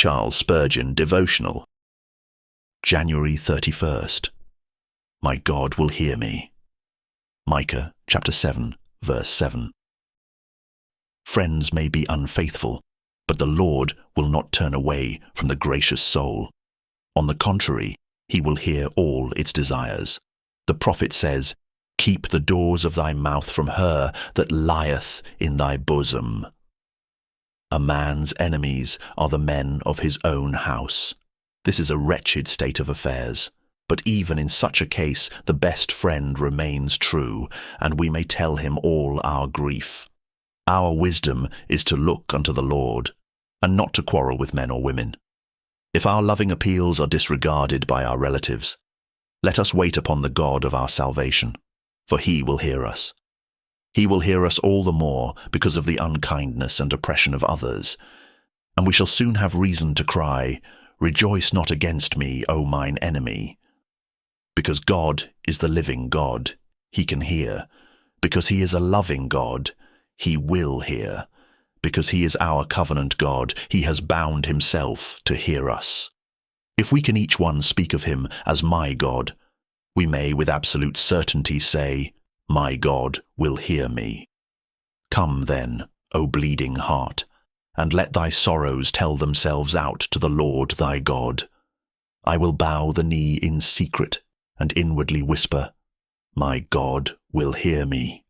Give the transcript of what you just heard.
Charles Spurgeon devotional. January 31st. My God will hear me. Micah chapter 7, verse 7. Friends may be unfaithful, but the Lord will not turn away from the gracious soul. On the contrary, he will hear all its desires. The prophet says, "Keep the doors of thy mouth from her that lieth in thy bosom." A man's enemies are the men of his own house. This is a wretched state of affairs, but even in such a case the best friend remains true, and we may tell him all our grief. Our wisdom is to look unto the Lord, and not to quarrel with men or women. If our loving appeals are disregarded by our relatives, let us wait upon the God of our salvation, for he will hear us. He will hear us all the more because of the unkindness and oppression of others, and we shall soon have reason to cry, "Rejoice not against me, O mine enemy." Because God is the living God, he can hear. Because he is a loving God, he will hear. Because he is our covenant God, he has bound himself to hear us. If we can each one speak of him as my God, we may with absolute certainty say, "My God will hear me." Come then, O bleeding heart, and let thy sorrows tell themselves out to the Lord thy God. I will bow the knee in secret and inwardly whisper, "My God will hear me."